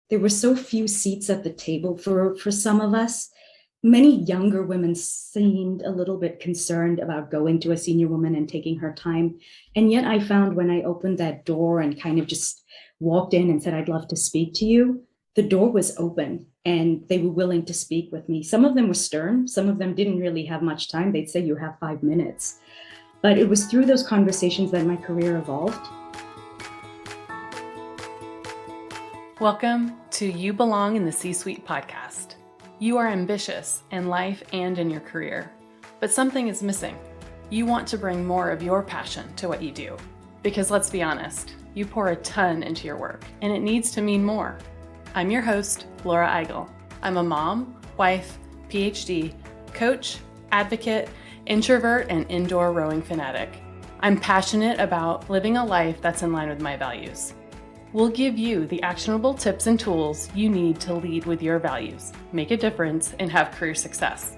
there were so few seats at the table for some of us. Many younger women seemed a little bit concerned about going to a senior woman and taking her time. And yet I found when I opened that door and kind of just walked in and said, I'd love to speak to you, the door was open and they were willing to speak with me. Some of them were stern. Some of them didn't really have much time. They'd say, you have 5 minutes. But it was through those conversations that my career evolved. Welcome to You Belong in the C-Suite podcast. You are ambitious in life and in your career, but something is missing. You want to bring more of your passion to what you do. Because let's be honest, you pour a ton into your work, and it needs to mean more. I'm your host, Laura Eigel. I'm a mom, wife, PhD, coach, advocate, introvert, and indoor rowing fanatic. I'm passionate about living a life that's in line with my values. We'll give you the actionable tips and tools you need to lead with your values, make a difference, and have career success.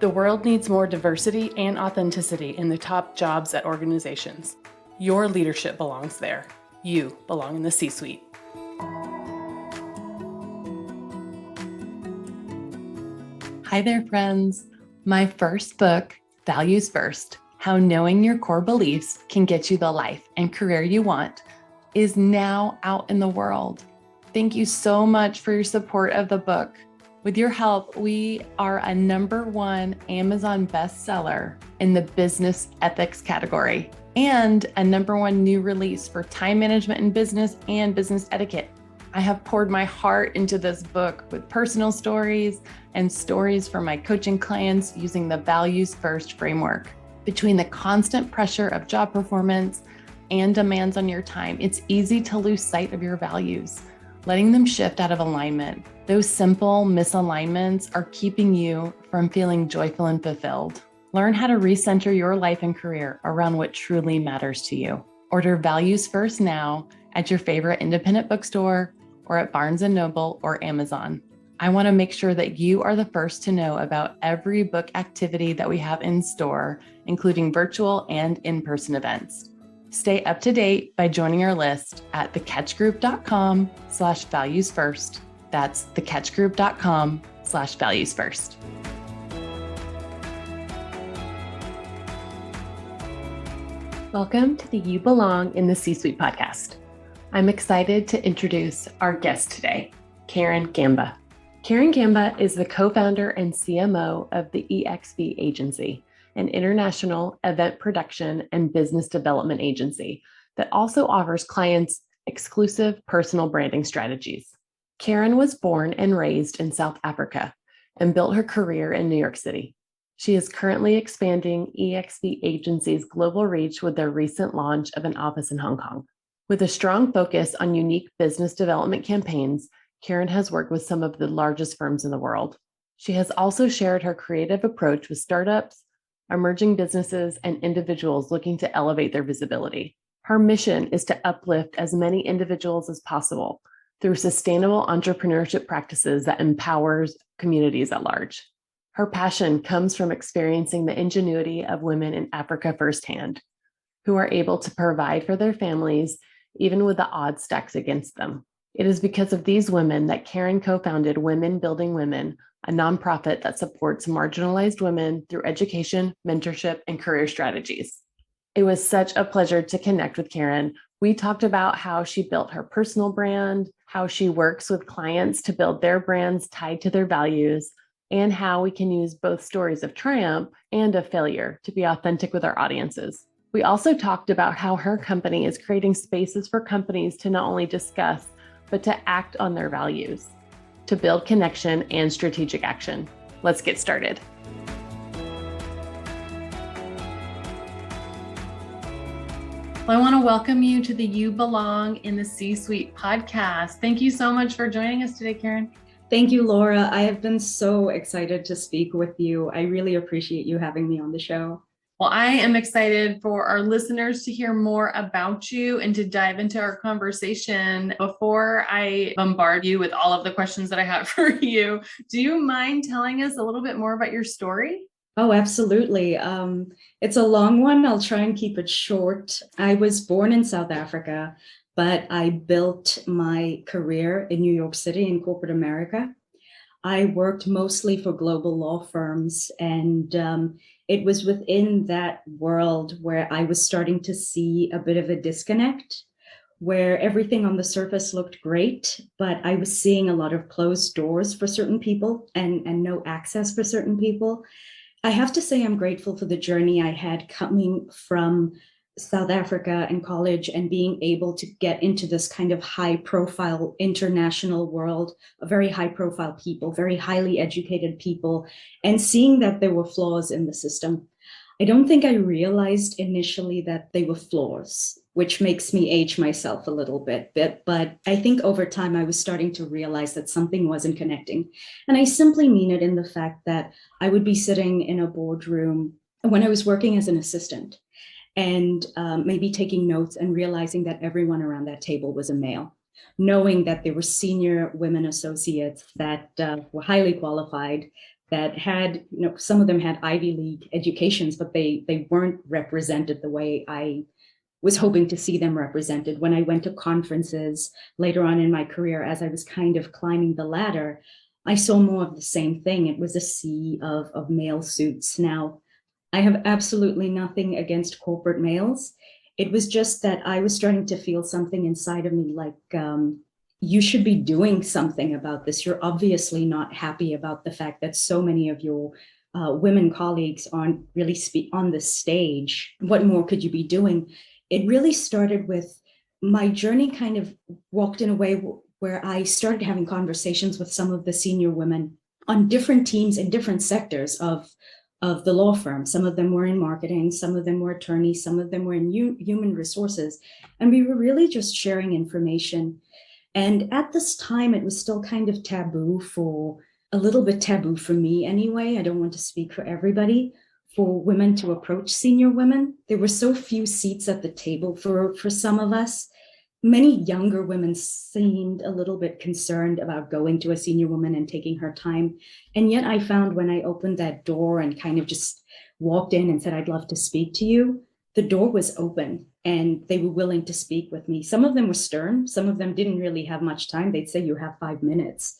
The world needs more diversity and authenticity in the top jobs at organizations. Your leadership belongs there. You belong in the C-Suite. Hi there, friends. My first book, Values First: How Knowing Your Core Beliefs Can Get You the Life and Career You Want, is now out in the world. Thank you so much for your support of the book. With your help, we are a #1 Amazon bestseller in the business ethics category and a #1 new release for time management in business and business etiquette. I have poured my heart into this book with personal stories and stories from my coaching clients using the Values First framework. Between the constant pressure of job performance and demands on your time, it's easy to lose sight of your values, letting them shift out of alignment. Those simple misalignments are keeping you from feeling joyful and fulfilled. Learn how to recenter your life and career around what truly matters to you. Order Values First now at your favorite independent bookstore or at Barnes & Noble or Amazon. I want to make sure that you are the first to know about every book activity that we have in store, including virtual and in-person events. Stay up to date by joining our list at thecatchgroup.com/valuesfirst. That's thecatchgroup.com/valuesfirst. Welcome to the You Belong in the C-Suite podcast. I'm excited to introduce our guest today, Karen Gamba. Karen Gamba is the co-founder and CMO of the EXP Agency, an international event production and business development agency that also offers clients exclusive personal branding strategies. Karen was born and raised in South Africa and built her career in New York City. She is currently expanding EXP Agency's global reach with their recent launch of an office in Hong Kong. With a strong focus on unique business development campaigns, Karen has worked with some of the largest firms in the world. She has also shared her creative approach with startups, emerging businesses, and individuals looking to elevate their visibility. Her mission is to uplift as many individuals as possible through sustainable entrepreneurship practices that empowers communities at large. Her passion comes from experiencing the ingenuity of women in Africa firsthand, who are able to provide for their families even with the odds stacked against them. It is because of these women that Karen co-founded Women Building Women, a nonprofit that supports marginalized women through education, mentorship, and career strategies. It was such a pleasure to connect with Karen. We talked about how she built her personal brand, how she works with clients to build their brands tied to their values, and how we can use both stories of triumph and of failure to be authentic with our audiences. We also talked about how her company is creating spaces for companies to not only discuss, but to act on their values, to build connection and strategic action. Let's get started. Well, I want to welcome you to the You Belong in the C-Suite podcast. Thank you so much for joining us today, Karen. Thank you, Laura. I have been so excited to speak with you. I really appreciate you having me on the show. Well, I am excited for our listeners to hear more about you and to dive into our conversation. Before I bombard you with all of the questions that I have for you, do you mind telling us a little bit more about your story? Oh, absolutely. It's a long one. I'll try and keep it short. I was born in South Africa. but I built my career in New York City in corporate America. I worked mostly for global law firms, and it was within that world where I was starting to see a bit of a disconnect, where everything on the surface looked great, but I was seeing a lot of closed doors for certain people and no access for certain people. I have to say I'm grateful for the journey I had coming from South Africa and college and being able to get into this kind of high profile international world, of very high profile people, very highly educated people, and seeing that there were flaws in the system. I don't think I realized initially that they were flaws, which makes me age myself a little bit. But I think over time I was starting to realize that something wasn't connecting. And I simply mean it in the fact that I would be sitting in a boardroom when I was working as an assistant and maybe taking notes and realizing that everyone around that table was a male, knowing that there were senior women associates that were highly qualified, that had, some of them had Ivy League educations, but they weren't represented the way I was hoping to see them represented. When I went to conferences later on in my career, as I was kind of climbing the ladder, I saw more of the same thing. It was a sea of male suits. Now, I have absolutely nothing against corporate males. It was just that I was starting to feel something inside of me like, you should be doing something about this. You're obviously not happy about the fact that so many of your women colleagues aren't really on the stage. What more could you be doing? It really started with my journey kind of walked in a way where I started having conversations with some of the senior women on different teams in different sectors of the law firm. Some of them were in marketing, some of them were attorneys, some of them were in human resources. And we were really just sharing information. And at this time, it was still kind of taboo a little bit taboo for me anyway. I don't want to speak for everybody, for women to approach senior women. There were so few seats at the table for some of us. Many younger women seemed a little bit concerned about going to a senior woman and taking her time. And yet I found when I opened that door and kind of just walked in and said, I'd love to speak to you, the door was open and they were willing to speak with me. Some of them were stern. Some of them didn't really have much time. They'd say, you have 5 minutes.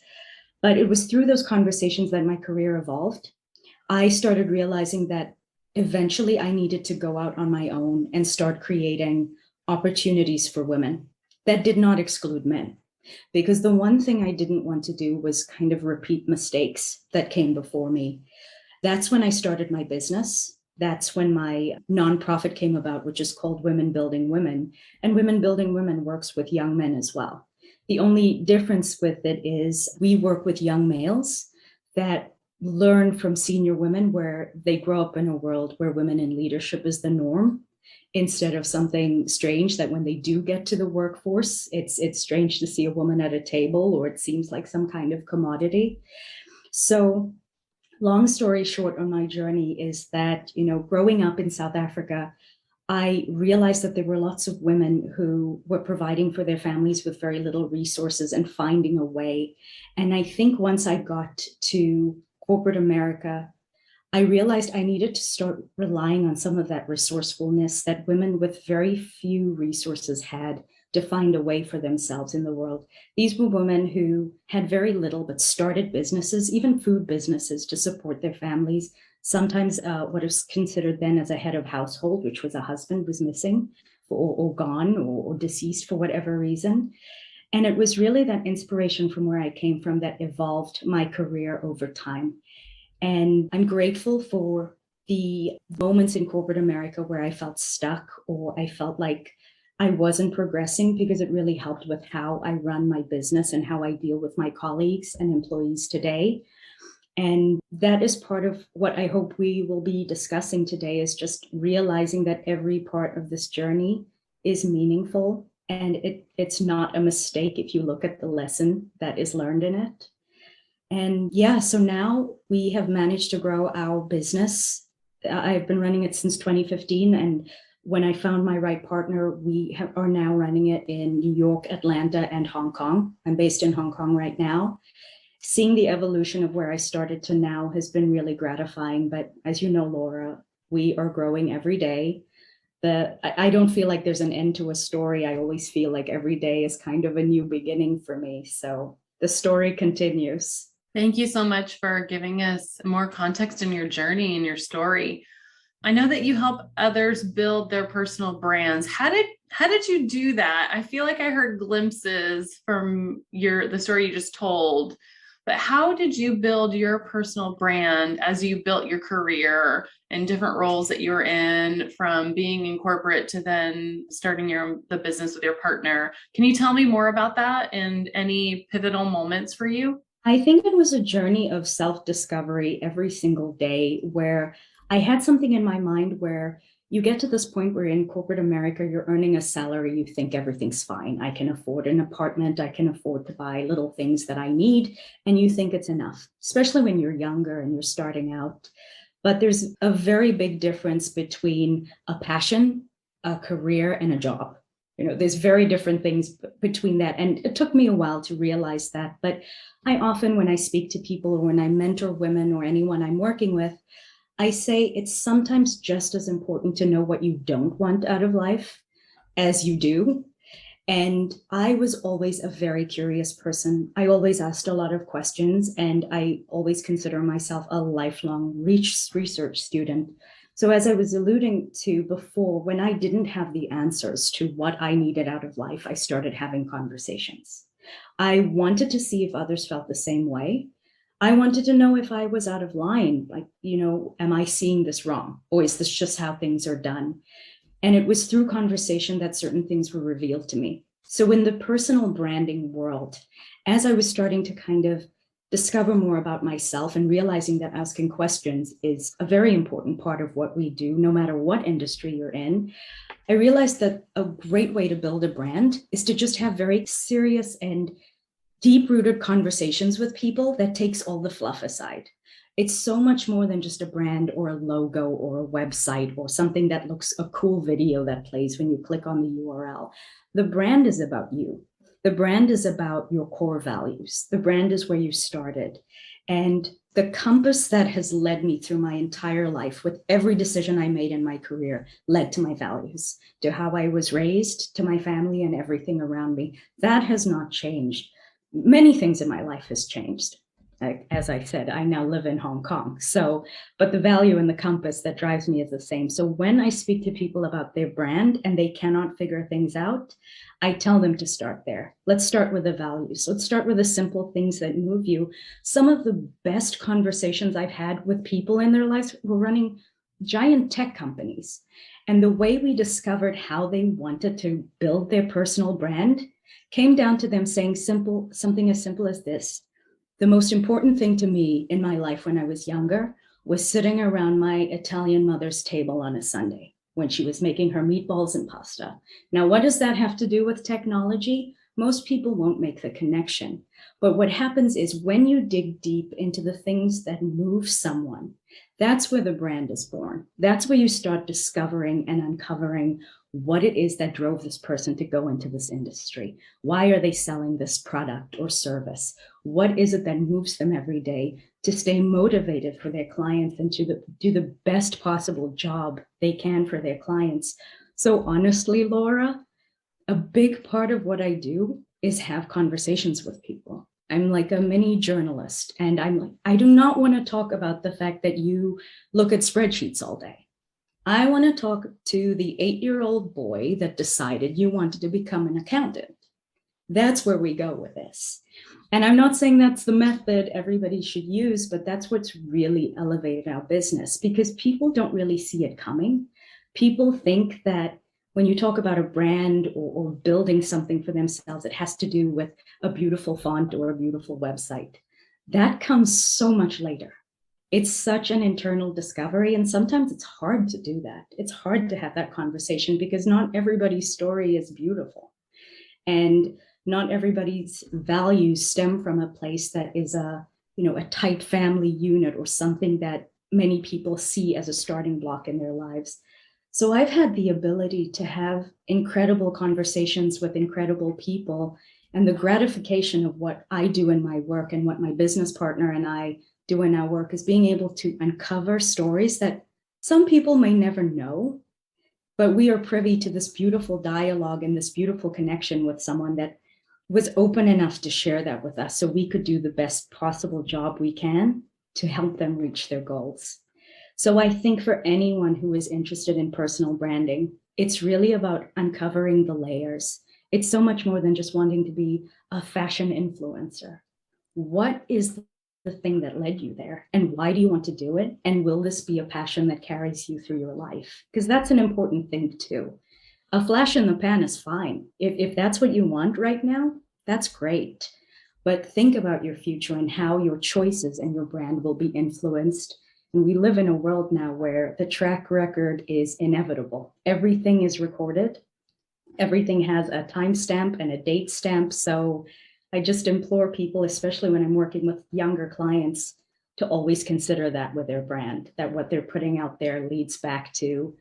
But it was through those conversations that my career evolved. I started realizing that eventually I needed to go out on my own and start creating opportunities for women that did not exclude men. Because the one thing I didn't want to do was kind of repeat mistakes that came before me. That's when I started my business. That's when my nonprofit came about, which is called Women Building Women. And Women Building Women works with young men as well. The only difference with it is we work with young males that learn from senior women where they grow up in a world where women in leadership is the norm, instead of something strange that when they do get to the workforce, it's strange to see a woman at a table, or it seems like some kind of commodity. So long story short on my journey is that, growing up in South Africa, I realized that there were lots of women who were providing for their families with very little resources and finding a way. And I think once I got to corporate America, I realized I needed to start relying on some of that resourcefulness that women with very few resources had to find a way for themselves in the world. These were women who had very little, but started businesses, even food businesses, to support their families. Sometimes what is considered then as a head of household, which was a husband, was missing or gone or deceased for whatever reason. And it was really that inspiration from where I came from that evolved my career over time. And I'm grateful for the moments in corporate America where I felt stuck or I felt like I wasn't progressing, because it really helped with how I run my business and how I deal with my colleagues and employees today. And that is part of what I hope we will be discussing today, is just realizing that every part of this journey is meaningful, and it's not a mistake if you look at the lesson that is learned in it. And yeah, so now we have managed to grow our business. I've been running it since 2015. And when I found my right partner, are now running it in New York, Atlanta, and Hong Kong. I'm based in Hong Kong right now. Seeing the evolution of where I started to now has been really gratifying. But as you know, Laura, we are growing every day. I don't feel like there's an end to a story. I always feel like every day is kind of a new beginning for me. So the story continues. Thank you so much for giving us more context in your journey and your story. I know that you help others build their personal brands. How did you do that? I feel like I heard glimpses from the story you just told, but how did you build your personal brand as you built your career and different roles that you were in, from being in corporate to then starting the business with your partner? Can you tell me more about that and any pivotal moments for you? I think it was a journey of self-discovery every single day where I had something in my mind where you get to this point where in corporate America, you're earning a salary, you think everything's fine. I can afford an apartment, I can afford to buy little things that I need, and you think it's enough, especially when you're younger and you're starting out. But there's a very big difference between a passion, a career, and a job. There's very different things between that. And it took me a while to realize that. But I often, when I speak to people or when I mentor women or anyone I'm working with, I say it's sometimes just as important to know what you don't want out of life as you do. And I was always a very curious person. I always asked a lot of questions, and I always consider myself a lifelong research student. So as I was alluding to before, when I didn't have the answers to what I needed out of life, I started having conversations. I wanted to see if others felt the same way. I wanted to know if I was out of line, like, am I seeing this wrong? Or is this just how things are done? And it was through conversation that certain things were revealed to me. So in the personal branding world, as I was starting to kind of discover more about myself and realizing that asking questions is a very important part of what we do, no matter what industry you're in, I realized that a great way to build a brand is to just have very serious and deep-rooted conversations with people that takes all the fluff aside. It's so much more than just a brand or a logo or a website or something that looks a cool video that plays when you click on the URL. The brand is about you. The brand is about your core values. The brand is where you started. And the compass that has led me through my entire life, with every decision I made in my career, led to my values, to how I was raised, to my family and everything around me. That has not changed. Many things in my life has changed. As I said, I now live in Hong Kong. But the value and the compass that drives me is the same. So when I speak to people about their brand and they cannot figure things out, I tell them to start there. Let's start with the values. Let's start with the simple things that move you. Some of the best conversations I've had with people in their lives were running giant tech companies. And the way we discovered how they wanted to build their personal brand came down to them saying something as simple as this. The most important thing to me in my life when I was younger was sitting around my Italian mother's table on a Sunday when she was making her meatballs and pasta. Now, what does that have to do with technology? Most people won't make the connection. But what happens is when you dig deep into the things that move someone, that's where the brand is born. That's where you start discovering and uncovering what it is that drove this person to go into this industry. Why are they selling this product or service? What is it that moves them every day to stay motivated for their clients and to do the best possible job they can for their clients? So honestly, Laura, a big part of what I do is have conversations with people. I'm like a mini journalist, and I do not want to talk about the fact that you look at spreadsheets all day. I want to talk to the 8-year-old boy that decided you wanted to become an accountant. That's where we go with this. And I'm not saying that's the method everybody should use, but that's what's really elevated our business, because people don't really see it coming. People think that when you talk about a brand or building something for themselves, it has to do with a beautiful font or a beautiful website. That comes so much later. It's such an internal discovery, and sometimes it's hard to do that. It's hard to have that conversation because not everybody's story is beautiful, and not everybody's values stem from a place that is a tight family unit or something that many people see as a starting block in their lives. So I've had the ability to have incredible conversations with incredible people, and the gratification of what I do in my work and what my business partner and I do in our work is being able to uncover stories that some people may never know, but we are privy to this beautiful dialogue and this beautiful connection with someone that was open enough to share that with us so we could do the best possible job we can to help them reach their goals. So I think for anyone who is interested in personal branding, it's really about uncovering the layers. It's so much more than just wanting to be a fashion influencer. What is the thing that led you there? And why do you want to do it? And will this be a passion that carries you through your life? Because that's an important thing too. A flash in the pan is fine. If that's what you want right now, that's great. But think about your future and how your choices and your brand will be influenced. And we live in a world now where the track record is inevitable. Everything is recorded. Everything has a timestamp and a date stamp. So I just implore people, especially when I'm working with younger clients, to always consider that with their brand, that what they're putting out there leads back to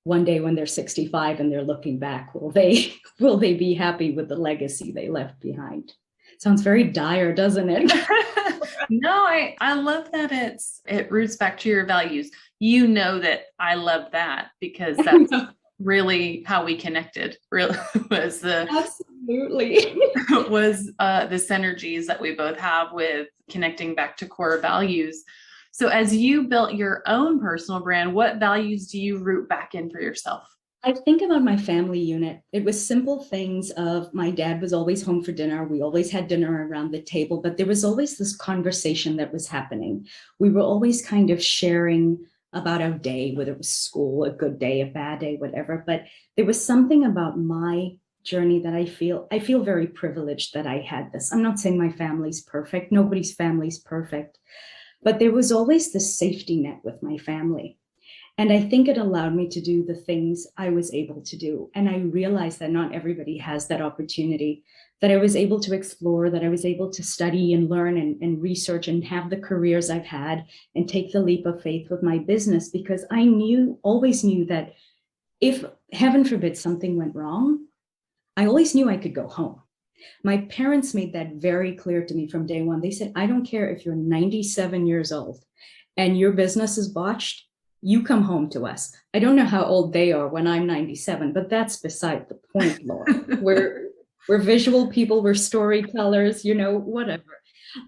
one day when they're 65 and they're looking back, will they be happy with the legacy they left behind? Sounds very dire, doesn't it? No, I love that it roots back to your values. You know that I love that because that's really how we connected. Really was the absolutely was the synergies that we both have with connecting back to core values. So as you built your own personal brand, what values do you root back in for yourself? I think about my family unit. It was simple things of my dad was always home for dinner. We always had dinner around the table, but there was always this conversation that was happening. We were always kind of sharing about our day, whether it was school, a good day, a bad day, whatever. But there was something about my journey that I feel very privileged that I had this. I'm not saying my family's perfect. Nobody's family's perfect. But there was always this safety net with my family. And I think it allowed me to do the things I was able to do. And I realized that not everybody has that opportunity, that I was able to explore, that I was able to study and learn and research and have the careers I've had and take the leap of faith with my business, because I always knew that if, heaven forbid, something went wrong, I always knew I could go home. My parents made that very clear to me from day one. They said, I don't care if you're 97 years old and your business is botched, you come home to us. I don't know how old they are when I'm 97, but that's beside the point, Laura. We're visual people, we're storytellers, whatever.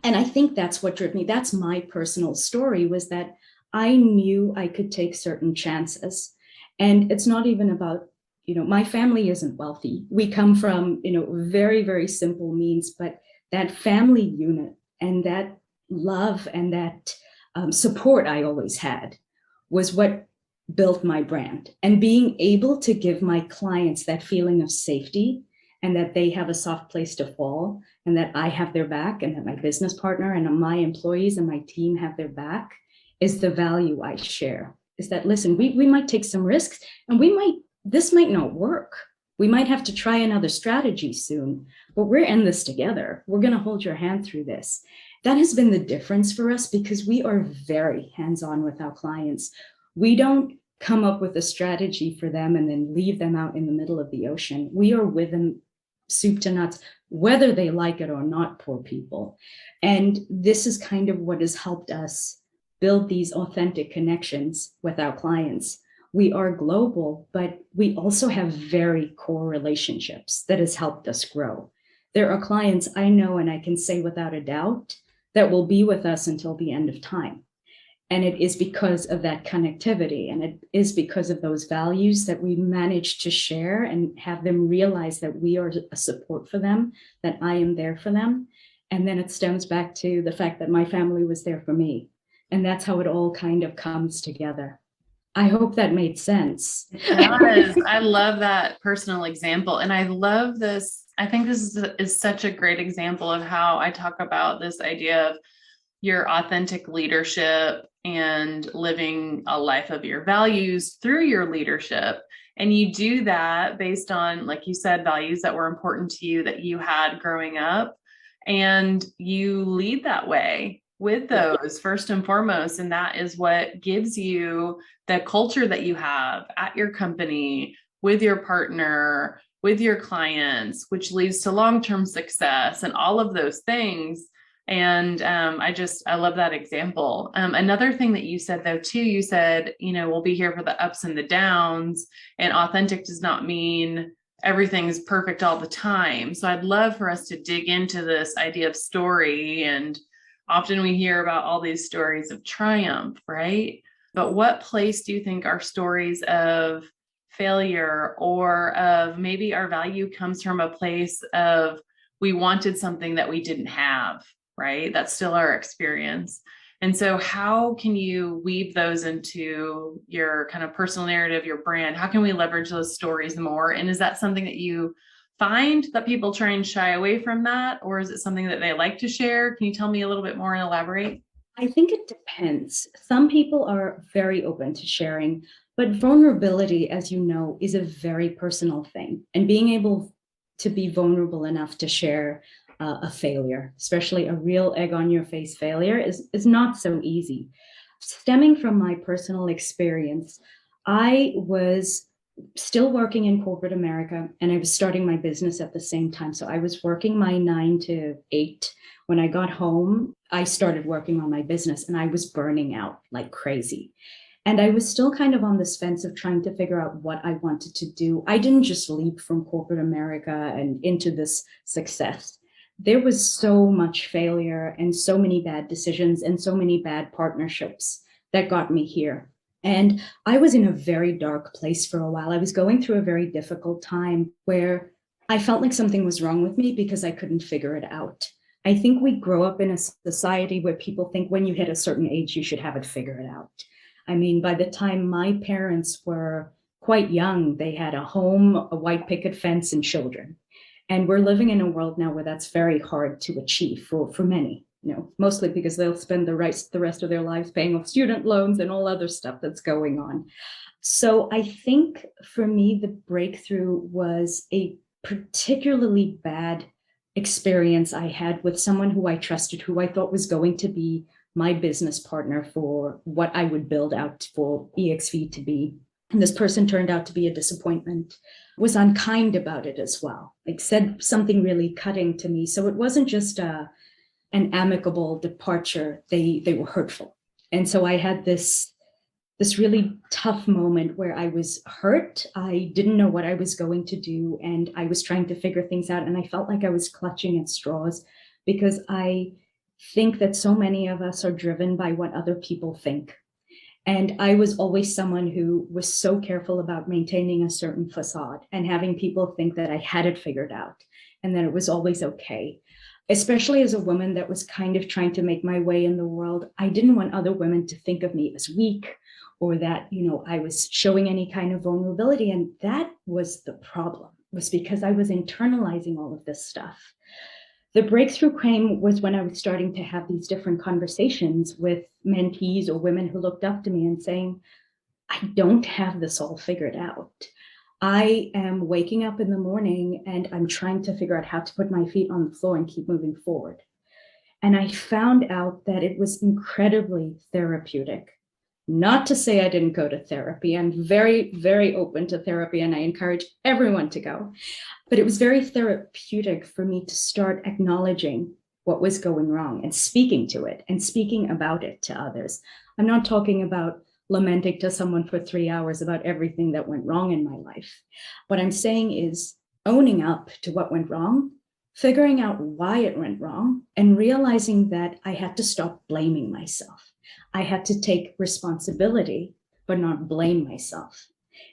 And I think that's what drove me. That's my personal story, was that I knew I could take certain chances. And it's not even about, my family isn't wealthy. We come from, very, very simple means, but that family unit and that love and that support I always had was what built my brand. And being able to give my clients that feeling of safety and that they have a soft place to fall and that I have their back and that my business partner and my employees and my team have their back is the value I share. Is that, listen, we might take some risks and this might not work. We might have to try another strategy soon, but we're in this together. We're going to hold your hand through this. That has been the difference for us because we are very hands-on with our clients. We don't come up with a strategy for them and then leave them out in the middle of the ocean. We are with them soup to nuts, whether they like it or not, poor people. And this is kind of what has helped us build these authentic connections with our clients. We are global, but we also have very core relationships that has helped us grow. There are clients I know and I can say without a doubt that will be with us until the end of time. And it is because of that connectivity. And it is because of those values that we manage to share and have them realize that we are a support for them, that I am there for them. And then it stems back to the fact that my family was there for me. And that's how it all kind of comes together. I hope that made sense. Yes, I love that personal example. And I love this. I think this is such a great example of how I talk about this idea of your authentic leadership and living a life of your values through your leadership. And you do that based on, like you said, values that were important to you that you had growing up. And you lead that way with those first and foremost. And that is what gives you the culture that you have at your company, with your partner, with your clients, which leads to long-term success and all of those things. And I love that example. Another thing that you said though, too, you said, we'll be here for the ups and the downs, and authentic does not mean everything's perfect all the time. So I'd love for us to dig into this idea of story. And often we hear about all these stories of triumph, right? But what place do you think our stories of failure or of maybe our value comes from a place of we wanted something that we didn't have, right? That's still our experience. And so how can you weave those into your kind of personal narrative, your brand? How can we leverage those stories more? And is that something that you find that people try and shy away from that? Or is it something that they like to share? Can you tell me a little bit more and elaborate? I think it depends. Some people are very open to sharing, but vulnerability, as you know, is a very personal thing. And being able to be vulnerable enough to share a failure, especially a real egg on your face failure, is not so easy. Stemming from my personal experience, I was still working in corporate America and I was starting my business at the same time. So I was working my 9 to 8. When I got home, I started working on my business and I was burning out like crazy. And I was still kind of on this fence of trying to figure out what I wanted to do. I didn't just leap from corporate America and into this success. There was so much failure and so many bad decisions and so many bad partnerships that got me here. And I was in a very dark place for a while. I was going through a very difficult time where I felt like something was wrong with me because I couldn't figure it out. I think we grow up in a society where people think when you hit a certain age, you should have it figured out. I mean, by the time my parents were quite young, they had a home, a white picket fence, and children. And we're living in a world now where that's very hard to achieve for many, mostly because they'll spend the rest of their lives paying off student loans and all other stuff that's going on. So I think for me, the breakthrough was a particularly bad experience I had with someone who I trusted, who I thought was going to be my business partner for what I would build out for EXV to be. And this person turned out to be a disappointment, was unkind about it as well, like said something really cutting to me. So it wasn't just an amicable departure. They were hurtful. And so I had this really tough moment where I was hurt. I didn't know what I was going to do. And I was trying to figure things out. And I felt like I was clutching at straws because I think that so many of us are driven by what other people think. And I was always someone who was so careful about maintaining a certain facade and having people think that I had it figured out and that it was always okay. Especially as a woman that was kind of trying to make my way in the world, I didn't want other women to think of me as weak or that, I was showing any kind of vulnerability. And that was the problem, was because I was internalizing all of this stuff. The breakthrough came was when I was starting to have these different conversations with mentees or women who looked up to me and saying, I don't have this all figured out. I am waking up in the morning and I'm trying to figure out how to put my feet on the floor and keep moving forward. And I found out that it was incredibly therapeutic. Not to say I didn't go to therapy. I'm very, very open to therapy and I encourage everyone to go. But it was very therapeutic for me to start acknowledging what was going wrong and speaking to it and speaking about it to others. I'm not talking about lamenting to someone for 3 hours about everything that went wrong in my life. What I'm saying is owning up to what went wrong, figuring out why it went wrong, and realizing that I had to stop blaming myself. I had to take responsibility, but not blame myself.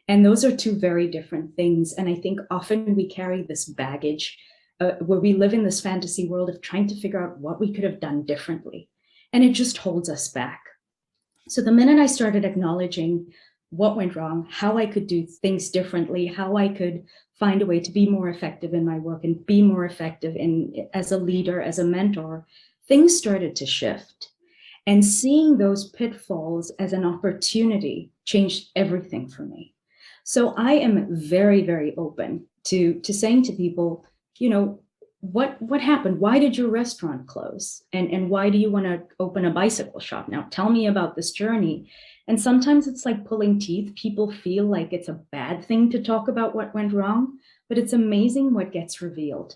And those are two very different things. And I think often we carry this baggage where we live in this fantasy world of trying to figure out what we could have done differently. And it just holds us back. So the minute I started acknowledging what went wrong, how I could do things differently, how I could find a way to be more effective in my work and be more effective as a leader, as a mentor, things started to shift. And seeing those pitfalls as an opportunity changed everything for me. So I am very, very open to saying to people, what happened? Why did your restaurant close? And why do you want to open a bicycle shop? Now, tell me about this journey. And sometimes it's like pulling teeth. People feel like it's a bad thing to talk about what went wrong, but it's amazing what gets revealed.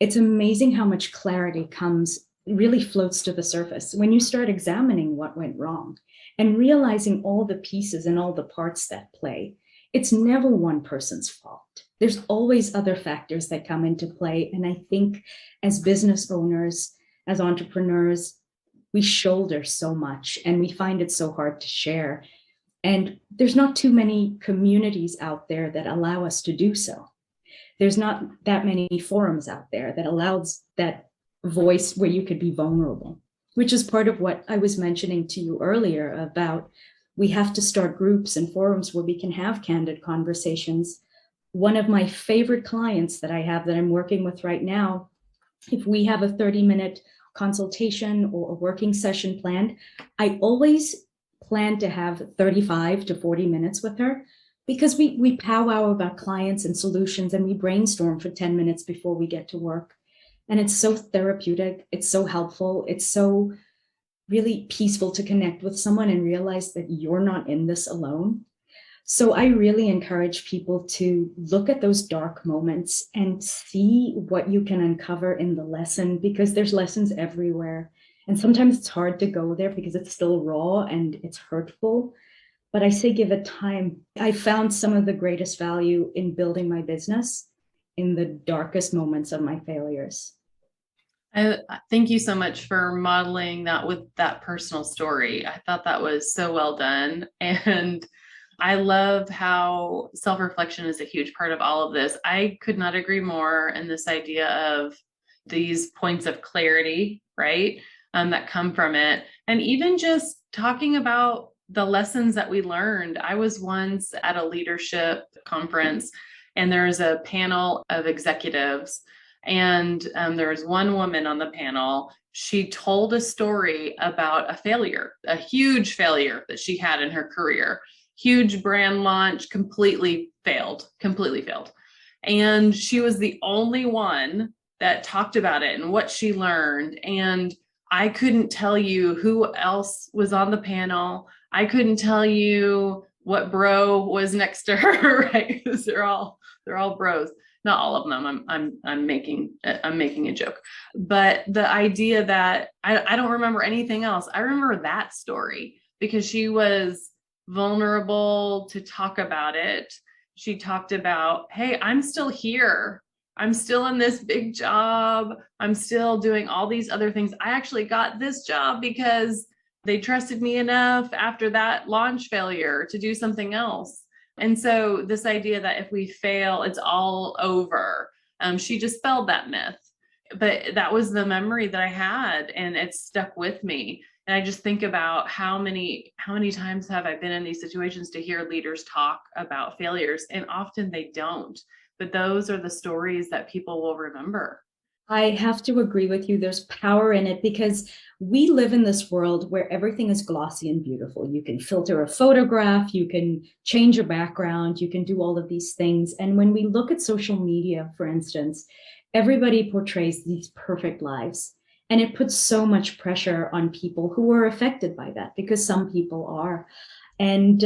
It's amazing how much clarity comes really floats to the surface when you start examining what went wrong and realizing all the pieces and all the parts that play. It's never one person's fault. There's always other factors that come into play. And I think as business owners, as entrepreneurs, we shoulder so much and we find it so hard to share. And there's not too many communities out there that allow us to do so. There's not that many forums out there that allows that voice where you could be vulnerable, which is part of what I was mentioning to you earlier about we have to start groups and forums where we can have candid conversations. One of my favorite clients that I have that I'm working with right now, if we have a 30-minute consultation or a working session planned, I always plan to have 35 to 40 minutes with her because we powwow about clients and solutions and we brainstorm for 10 minutes before we get to work. And it's so therapeutic. It's so helpful. It's so really peaceful to connect with someone and realize that you're not in this alone. So I really encourage people to look at those dark moments and see what you can uncover in the lesson, because there's lessons everywhere. And sometimes it's hard to go there because it's still raw and it's hurtful. But I say give it time. I found some of the greatest value in building my business in the darkest moments of my failures. I thank you so much for modeling that with that personal story. I thought that was so well done. And I love how self-reflection is a huge part of all of this. I could not agree more in this idea of these points of clarity, right? That come from it. And even just talking about the lessons that we learned. I was once at a leadership conference and there was a panel of executives. And there was one woman on the panel. She told a story about a failure, a huge failure that she had in her career. Huge brand launch, completely failed. And she was the only one that talked about it and what she learned. And I couldn't tell you who else was on the panel. I couldn't tell you what bro was next to her, right? Because they're all bros. Not all of them. I'm making a joke, but the idea that I don't remember anything else. I remember that story because she was vulnerable to talk about it. She talked about, hey, I'm still here. I'm still in this big job. I'm still doing all these other things. I actually got this job because they trusted me enough after that launch failure to do something else. And so this idea that if we fail, it's all over. She dispelled that myth, but that was the memory that I had and it stuck with me. And I just think about how many times have I been in these situations to hear leaders talk about failures, and often they don't, but those are the stories that people will remember. I have to agree with you. There's power in it because we live in this world where everything is glossy and beautiful. You can filter a photograph, you can change your background, you can do all of these things. And when we look at social media, for instance, everybody portrays these perfect lives. And it puts so much pressure on people who are affected by that, because some people are. And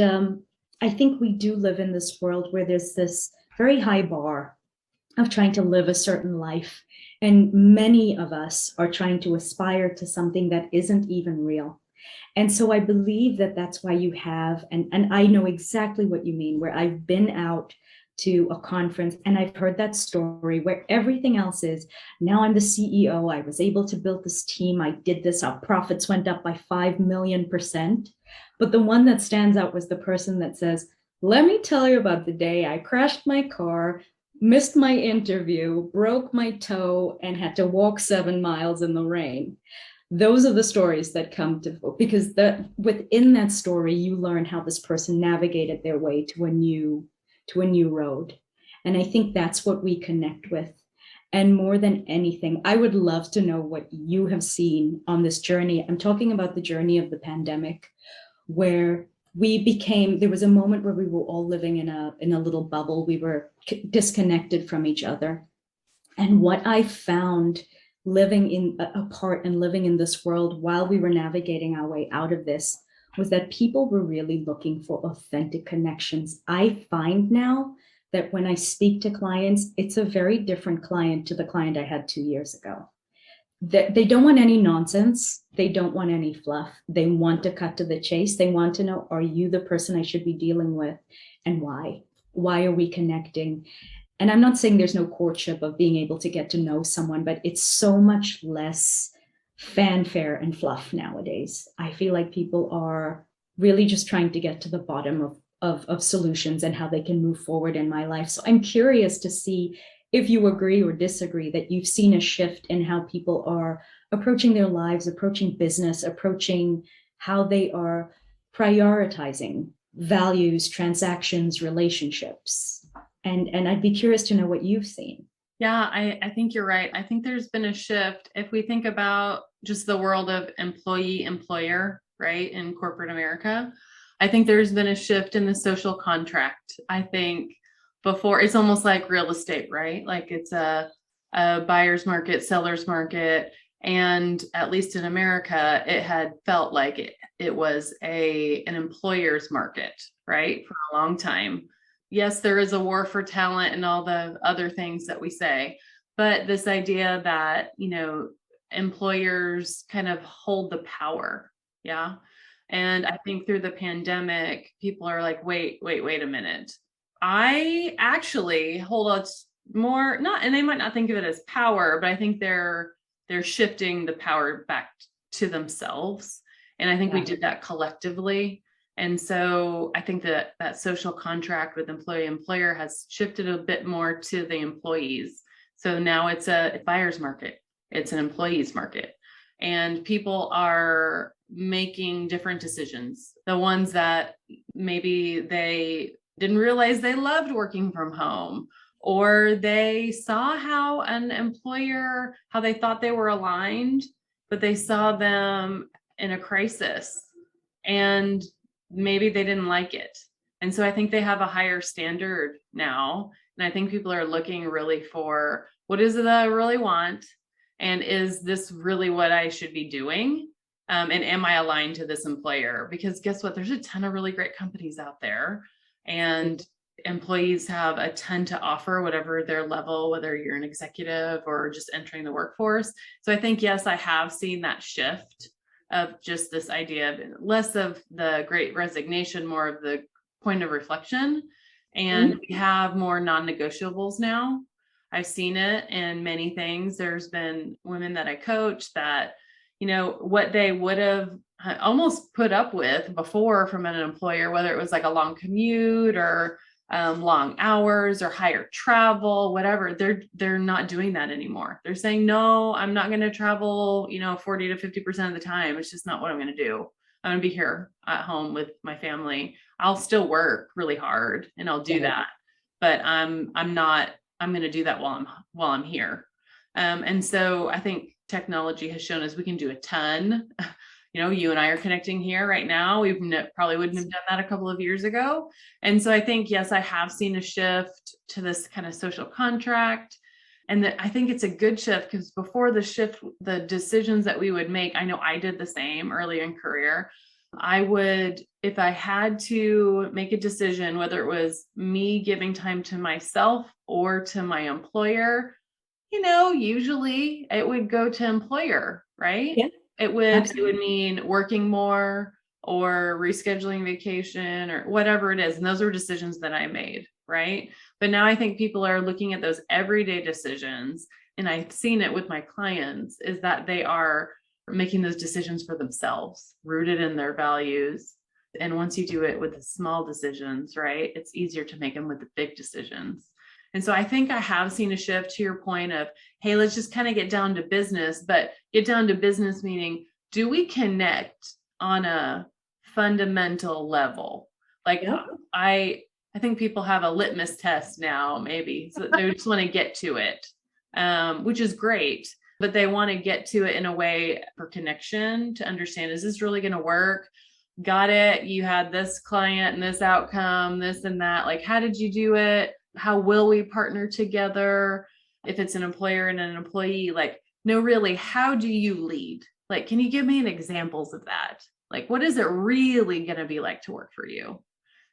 I think we do live in this world where there's this very high bar of trying to live a certain life. And many of us are trying to aspire to something that isn't even real. And so I believe that that's why you have, and I know exactly what you mean, where I've been out to a conference and I've heard that story where everything else is, now I'm the CEO, I was able to build this team, I did this, our profits went up by 5 million%. But the one that stands out was the person that says, let me tell you about the day I crashed my car, missed my interview, broke my toe, and had to walk 7 miles in the rain. Those are the stories that come to, because within that story, you learn how this person navigated their way to a new road. And I think that's what we connect with. And more than anything, I would love to know what you have seen on this journey. I'm talking about the journey of the pandemic, where there was a moment where we were all living in a little bubble. We were disconnected from each other. And what I found living apart and living in this world while we were navigating our way out of this was that people were really looking for authentic connections. I find now that when I speak to clients, it's a very different client to the client I had 2 years ago. they don't want any nonsense. They don't want any fluff. They want to cut to the chase. They want to know, are you the person I should be dealing with, and why? Why are we connecting? And I'm not saying there's no courtship of being able to get to know someone, but it's so much less fanfare and fluff nowadays. I feel like people are really just trying to get to the bottom of solutions and how they can move forward in my life. So I'm curious to see if you agree or disagree that you've seen a shift in how people are approaching their lives, approaching business, approaching how they are prioritizing values, transactions, relationships. And I'd be curious to know what you've seen. Yeah, I think you're right. I think there's been a shift. If we think about just the world of employee employer, right, in corporate America, I think there's been a shift in the social contract. I think before it's almost like real estate, right? Like it's a buyer's market, seller's market. And at least in America, it had felt like it was an employer's market, right, for a long time. Yes, there is a war for talent and all the other things that we say, but this idea that, employers kind of hold the power. Yeah. And I think through the pandemic, people are like, wait a minute. I actually hold a more, not, and they might not think of it as power, but I think they're shifting the power back to themselves. And I think we did that collectively. And so I think that social contract with employer has shifted a bit more to the employees. So now it's a buyer's market, it's an employee's market, and people are making different decisions. The ones that maybe they didn't realize they loved working from home, or they saw how an employer, how they thought they were aligned, but they saw them in a crisis and maybe they didn't like it. And so I think they have a higher standard now. And I think people are looking really for, what is it that I really want? And is this really what I should be doing? And am I aligned to this employer? Because guess what? There's a ton of really great companies out there, and employees have a ton to offer, whatever their level, whether you're an executive or just entering the workforce. So I think, yes, I have seen that shift of just this idea of less of the great resignation, more of the point of reflection. And we have more non-negotiables now. I've seen it in many things. There's been women that I coach that, what they would have almost put up with before from an employer, whether it was like a long commute or long hours or higher travel, whatever, they're not doing that anymore. They're saying, no, I'm not going to travel, 40 to 50% of the time. It's just not what I'm going to do. I'm going to be here at home with my family. I'll still work really hard and I'll do that, but I'm going to do that while I'm here. And so I think technology has shown us we can do a ton. You and I are connecting here right now. We probably wouldn't have done that a couple of years ago. And so I think, yes, I have seen a shift to this kind of social contract. And I think it's a good shift, because before the shift, the decisions that we would make, I know I did the same early in career. I would, if I had to make a decision, whether it was me giving time to myself or to my employer, usually it would go to employer, right? Yeah. It would mean working more or rescheduling vacation or whatever it is. And those were decisions that I made, right? But now I think people are looking at those everyday decisions, and I've seen it with my clients, is that they are making those decisions for themselves, rooted in their values. And once you do it with the small decisions, right, it's easier to make them with the big decisions. And so I think I have seen a shift to your point of, hey, let's just kind of get down to business, but get down to business meaning, do we connect on a fundamental level? Like, I think people have a litmus test now, maybe, so they just want to get to it, which is great, but they want to get to it in a way for connection, to understand, is this really going to work? Got it. You had this client and this outcome, this and that. Like, how did you do it? How will we partner together? If it's an employer and an employee, like, no, really, how do you lead? Like, can you give me an examples of that? Like, what is it really going to be like to work for you?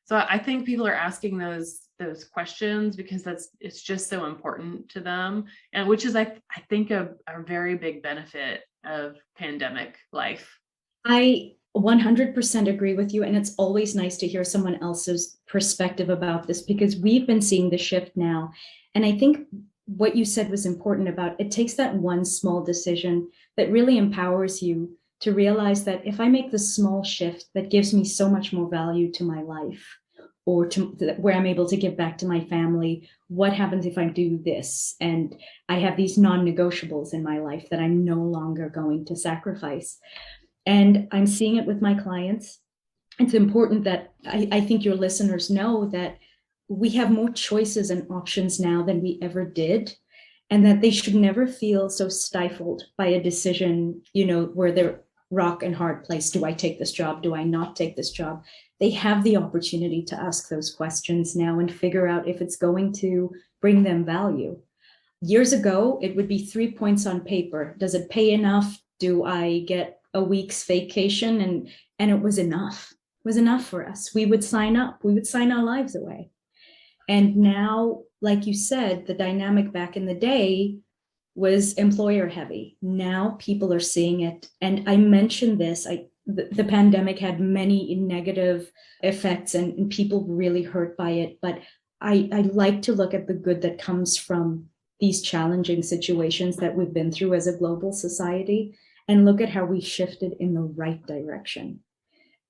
So I think people are asking those those questions, because it's just so important to them. And which is, I think, a very big benefit of pandemic life. I 100% agree with you. And it's always nice to hear someone else's perspective about this, because we've been seeing the shift now. And I think what you said was important about it takes that one small decision that really empowers you to realize that if I make this small shift that gives me so much more value to my life, or to where I'm able to give back to my family, what happens if I do this? And I have these non-negotiables in my life that I'm no longer going to sacrifice. And I'm seeing it with my clients. It's important that I think your listeners know that we have more choices and options now than we ever did, and that they should never feel so stifled by a decision, where they're rock and hard place. Do I take this job? Do I not take this job? They have the opportunity to ask those questions now and figure out if it's going to bring them value. Years ago, it would be 3 points on paper. Does it pay enough? Do I get a week's vacation? And it was enough. It was enough for us. We would sign up. We would sign our lives away. And now, like you said, the dynamic back in the day was employer heavy. Now people are seeing it. And I mentioned this, the pandemic had many negative effects and people really hurt by it. But I like to look at the good that comes from these challenging situations that we've been through as a global society, and look at how we shifted in the right direction,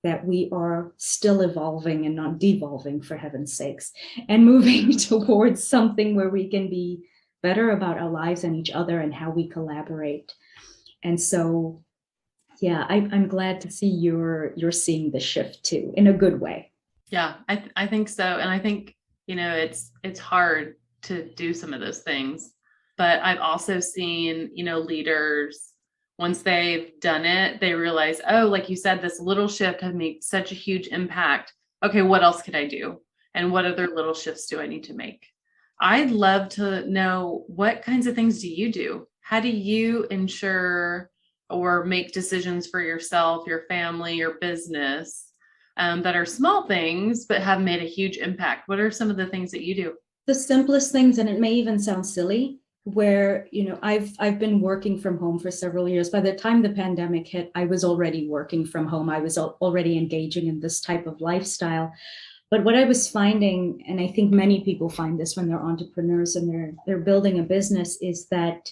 that we are still evolving and not devolving, for heaven's sakes, and moving towards something where we can be better about our lives and each other and how we collaborate. And so, yeah, I'm glad to see you're seeing the shift too, in a good way. Yeah, I think so. And I think, it's hard to do some of those things, but I've also seen, leaders, once they've done it, they realize, oh, like you said, this little shift has made such a huge impact. Okay, what else could I do? And what other little shifts do I need to make? I'd love to know, what kinds of things do you do? How do you ensure or make decisions for yourself, your family, your business, that are small things, but have made a huge impact? What are some of the things that you do? The simplest things, and it may even sound silly, where, I've been working from home for several years. By the time the pandemic hit, I was already working from home. I was already engaging in this type of lifestyle. But what I was finding, and I think many people find this when they're entrepreneurs and they're building a business, is that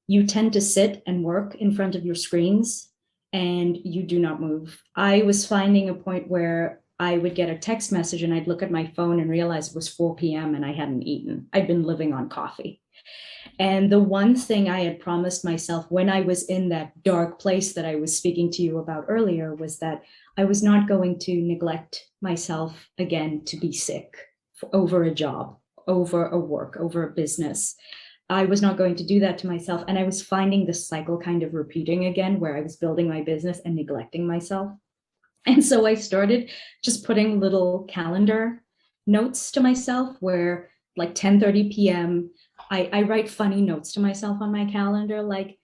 you tend to sit and work in front of your screens and you do not move. I was finding a point where I would get a text message and I'd look at my phone and realize it was 4 p.m. and I hadn't eaten. I'd been living on coffee. And the one thing I had promised myself when I was in that dark place that I was speaking to you about earlier was that I was not going to neglect myself again to be sick over a job, over a work, over a business. I was not going to do that to myself. And I was finding this cycle kind of repeating again, where I was building my business and neglecting myself. And so I started just putting little calendar notes to myself where, like 10:30 p.m., I write funny notes to myself on my calendar, like,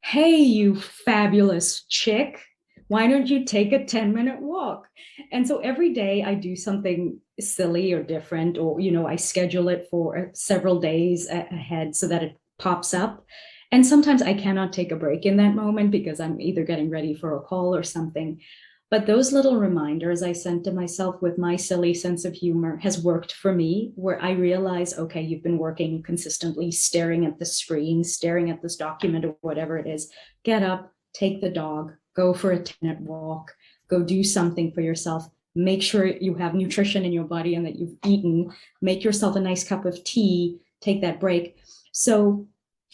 hey, you fabulous chick, why don't you take a 10-minute walk? And so every day I do something silly or different, or, I schedule it for several days ahead so that it pops up. And sometimes I cannot take a break in that moment because I'm either getting ready for a call or something. But those little reminders I sent to myself with my silly sense of humor has worked for me, where I realize, okay, you've been working consistently, staring at the screen, staring at this document or whatever it is. Get up, take the dog, go for a 10-minute walk, go do something for yourself. Make sure you have nutrition in your body and that you've eaten. Make yourself a nice cup of tea, take that break. So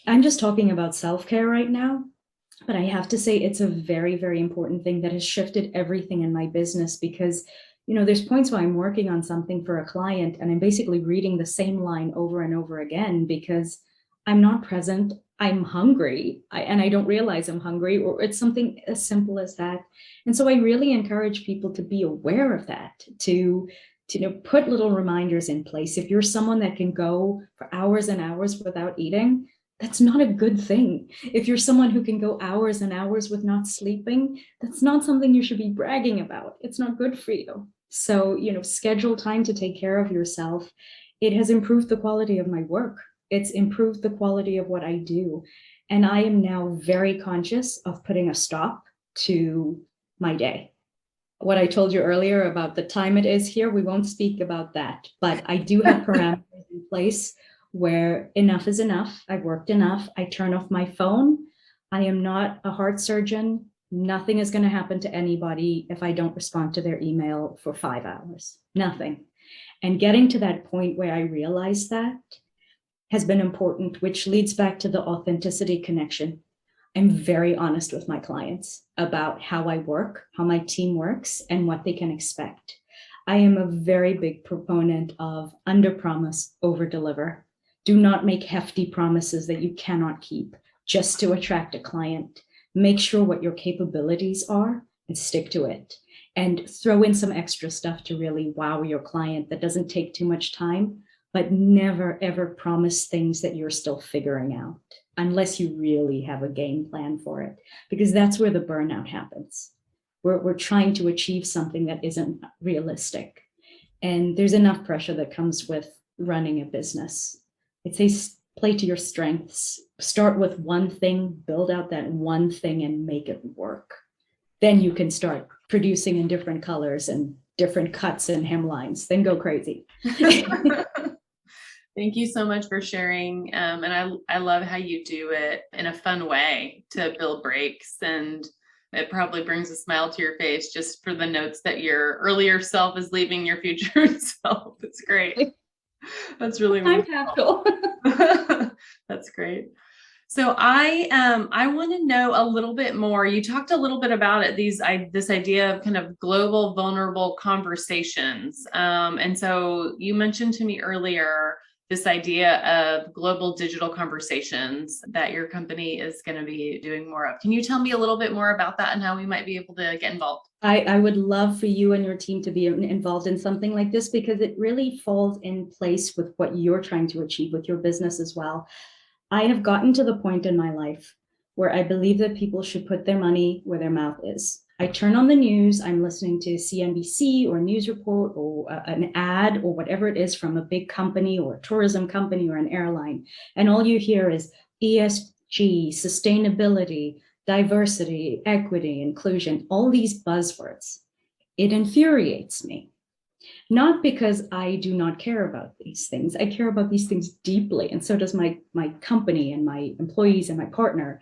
I'm just talking about self-care right now. But I have to say it's a very, very important thing that has shifted everything in my business, because, there's points where I'm working on something for a client and I'm basically reading the same line over and over again because I'm not present. I'm hungry and I don't realize I'm hungry, or it's something as simple as that. And so I really encourage people to be aware of that, to put little reminders in place. If you're someone that can go for hours and hours without eating, that's not a good thing. If you're someone who can go hours and hours with not sleeping, that's not something you should be bragging about. It's not good for you. So, schedule time to take care of yourself it has improved the quality of my work. It's improved the quality of what I do. And I am now very conscious of putting a stop to my day. What I told you earlier about the time it is here, we won't speak about that. But I do have parameters in place where enough is enough. I've worked enough. I turn off my phone. I am not a heart surgeon. Nothing is going to happen to anybody if I don't respond to their email for 5 hours. Nothing. And getting to that point where I realize that has been important, which leads back to the authenticity connection. I'm very honest with my clients about how I work, how my team works, and what they can expect. I am a very big proponent of under promise, over deliver. Do not make hefty promises that you cannot keep just to attract a client. Make sure what your capabilities are and stick to it. And throw in some extra stuff to really wow your client that doesn't take too much time, but never ever promise things that you're still figuring out unless you really have a game plan for it, because that's where the burnout happens. We're trying to achieve something that isn't realistic. And there's enough pressure that comes with running a business. I'd say play to your strengths. Start with one thing, build out that one thing and make it work. Then you can start producing in different colors and different cuts and hemlines. Then go crazy. Thank you so much for sharing. And I love how you do it in a fun way to build breaks. And it probably brings a smile to your face just for the notes that your earlier self is leaving your future self. It's great. That's really wonderful. That's great. So I want to know a little bit more. You talked a little bit about it, this idea of kind of global vulnerable conversations. And so you mentioned to me earlier this idea of global digital conversations that your company is going to be doing more of. Can you tell me a little bit more about that and how we might be able to get involved? I would love for you and your team to be involved in something like this, because it really falls in place with what you're trying to achieve with your business as well. I have gotten to the point in my life where I believe that people should put their money where their mouth is. I turn on the news, I'm listening to CNBC or news report or an ad or whatever it is from a big company or a tourism company or an airline. And all you hear is ESG, sustainability, diversity, equity, inclusion, all these buzzwords. It infuriates me. Not because I do not care about these things. I care about these things deeply. And so does my company and my employees and my partner.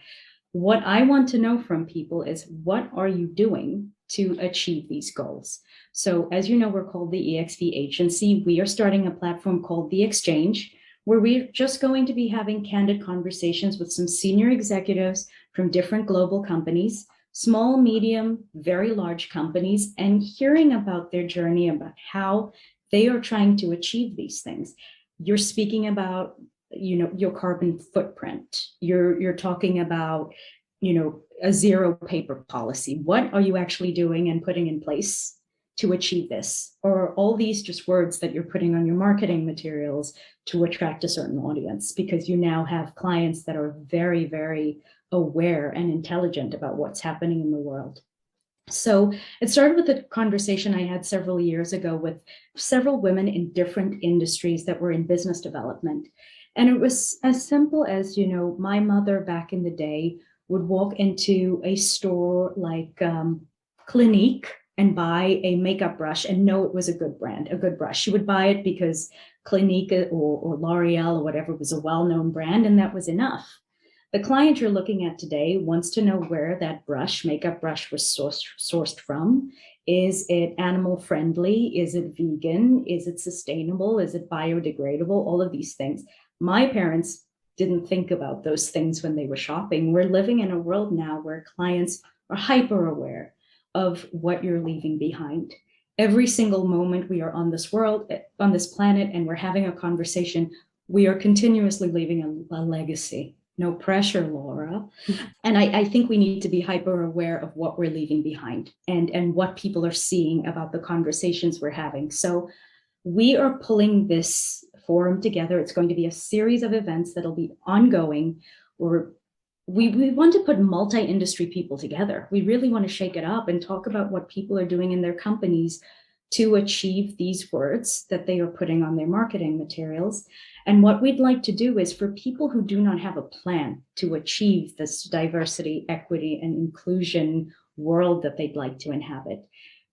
What I want to know from people is, what are you doing to achieve these goals? So as you know, we're called the EXP agency. We are starting a platform called The Exchange, where we're just going to be having candid conversations with some senior executives from different global companies, small, medium, very large companies, and hearing about their journey, about how they are trying to achieve these things. You're speaking about, your carbon footprint. You're talking about, a zero paper policy. What are you actually doing and putting in place to achieve this? Or all these just words that you're putting on your marketing materials to attract a certain audience, because you now have clients that are very, very aware and intelligent about what's happening in the world. So it started with a conversation I had several years ago with several women in different industries that were in business development. And it was as simple as, my mother back in the day would walk into a store like Clinique and buy a makeup brush and know it was a good brand, a good brush. She would buy it because Clinique or L'Oreal or whatever was a well-known brand, and that was enough. The client you're looking at today wants to know where that makeup brush was sourced from. Is it animal friendly? Is it vegan? Is it sustainable? Is it biodegradable? All of these things. My parents didn't think about those things when they were shopping. We're living in a world now where clients are hyper aware of what you're leaving behind. Every single moment we are on this world, on this planet, and we're having a conversation, we are continuously leaving a legacy. No pressure, Laura. And I think we need to be hyper aware of what we're leaving behind and what people are seeing about the conversations we're having. So we are pulling this forum together. It's going to be a series of events that'll be ongoing, where we want to put multi-industry people together. We really want to shake it up and talk about what people are doing in their companies to achieve these words that they are putting on their marketing materials. And what we'd like to do is for people who do not have a plan to achieve this diversity, equity, and inclusion world that they'd like to inhabit,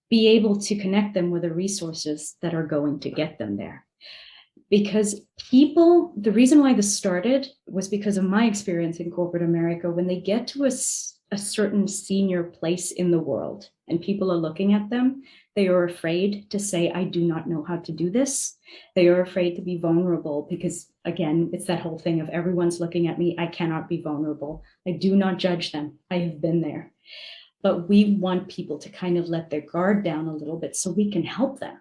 be able to connect them with the resources that are going to get them there. Because people, the reason why this started was because of my experience in corporate America. When they get to a certain senior place in the world and people are looking at them, they are afraid to say, I do not know how to do this. They are afraid to be vulnerable because, again, it's that whole thing of everyone's looking at me. I cannot be vulnerable. I do not judge them. I have been there. But we want people to kind of let their guard down a little bit so we can help them.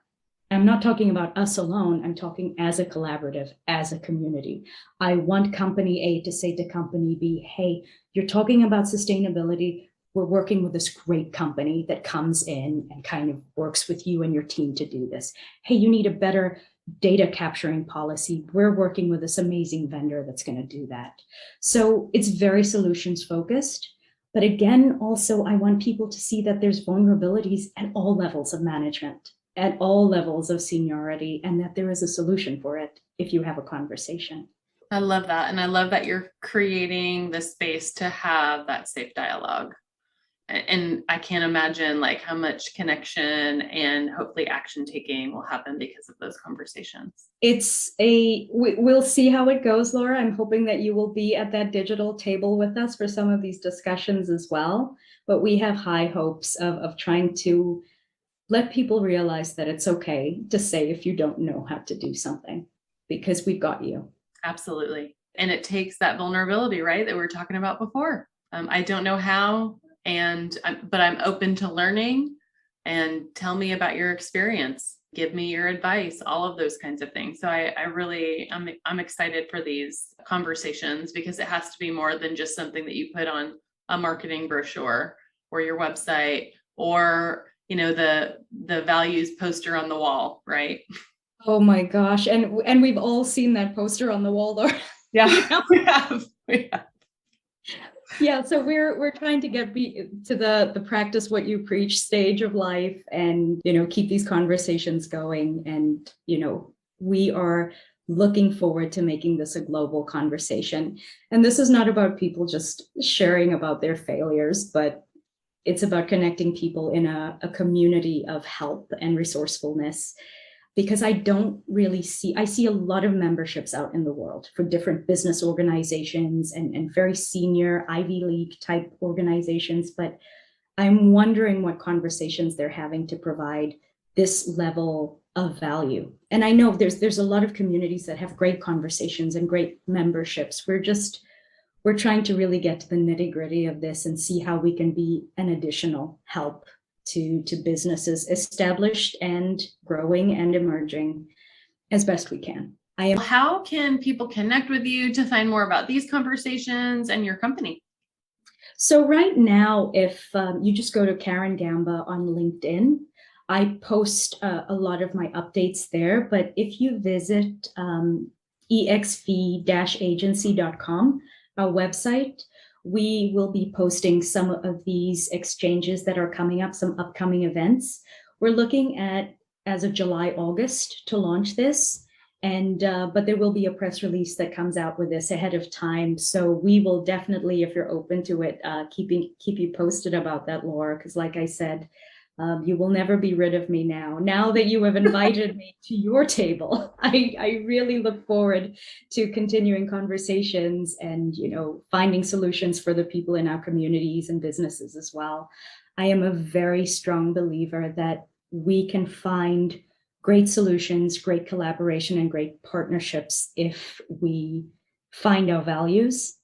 I'm not talking about us alone. I'm talking as a collaborative, as a community. I want company A to say to company B, hey, you're talking about sustainability. We're working with this great company that comes in and kind of works with you and your team to do this. Hey, you need a better data capturing policy. We're working with this amazing vendor that's going to do that. So it's very solutions focused. But again, also, I want people to see that there's vulnerabilities at all levels of management, at all levels of seniority, and that there is a solution for it if you have a conversation. I love that. And I love that you're creating the space to have that safe dialogue. And I can't imagine like how much connection and hopefully action taking will happen because of those conversations. We'll see how it goes, Laura. I'm hoping that you will be at that digital table with us for some of these discussions as well. But we have high hopes of trying to let people realize that it's okay to say if you don't know how to do something, because we've got you. Absolutely. And it takes that vulnerability, right, that we were talking about before. I don't know how, but I'm open to learning, and tell me about your experience. Give me your advice, all of those kinds of things. So I'm excited for these conversations, because it has to be more than just something that you put on a marketing brochure or your website or the values poster on the wall, right? Oh my gosh. And we've all seen that poster on the wall, Laura. Yeah, we have. Yeah, so we're trying to get to the practice what you preach stage of life, and keep these conversations going. And we are looking forward to making this a global conversation. And this is not about people just sharing about their failures, but it's about connecting people in a community of help and resourcefulness. Because I see a lot of memberships out in the world for different business organizations and very senior Ivy League type organizations. But I'm wondering what conversations they're having to provide this level of value. And I know there's a lot of communities that have great conversations and great memberships. We're trying to really get to the nitty-gritty of this and see how we can be an additional help to businesses established and growing and emerging as best we can. How can people connect with you to find more about these conversations and your company? So right now, if you just go to Karen Gamba on LinkedIn, I post a lot of my updates there. But if you visit exv-agency.com, our website, we will be posting some of these exchanges that are coming up, some upcoming events. We're looking at, as of July, August, to launch this. But there will be a press release that comes out with this ahead of time. So we will definitely, if you're open to it, keep you posted about that, Laura, because like I said, you will never be rid of me now. Now that you have invited me to your table, I really look forward to continuing conversations and, finding solutions for the people in our communities and businesses as well. I am a very strong believer that we can find great solutions, great collaboration, and great partnerships if we find our values.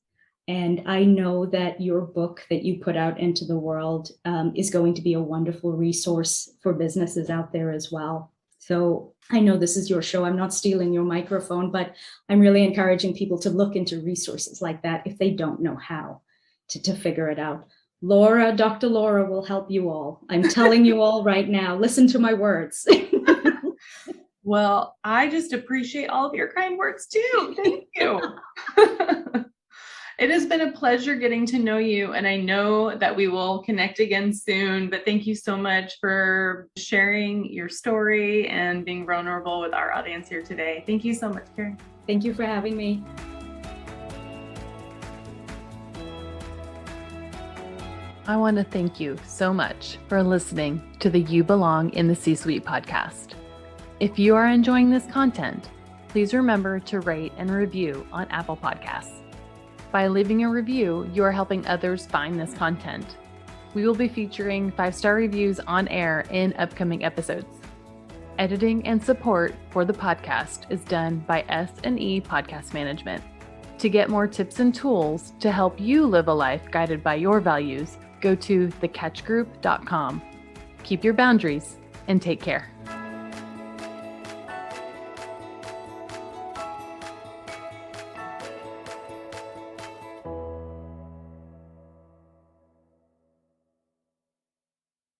And I know that your book that you put out into the world is going to be a wonderful resource for businesses out there as well. So I know this is your show. I'm not stealing your microphone, but I'm really encouraging people to look into resources like that if they don't know how to figure it out. Laura, Dr. Laura will help you all. I'm telling you all right now, listen to my words. Well, I just appreciate all of your kind words too. Thank you. It has been a pleasure getting to know you, and I know that we will connect again soon, but thank you so much for sharing your story and being vulnerable with our audience here today. Thank you so much, Karen. Thank you for having me. I want to thank you so much for listening to the You Belong in the C-Suite podcast. If you are enjoying this content, please remember to rate and review on Apple Podcasts. By leaving a review, you are helping others find this content. We will be featuring 5-star reviews on air in upcoming episodes. Editing and support for the podcast is done by S&E Podcast Management. To get more tips and tools to help you live a life guided by your values, go to thecatchgroup.com. Keep your boundaries and take care.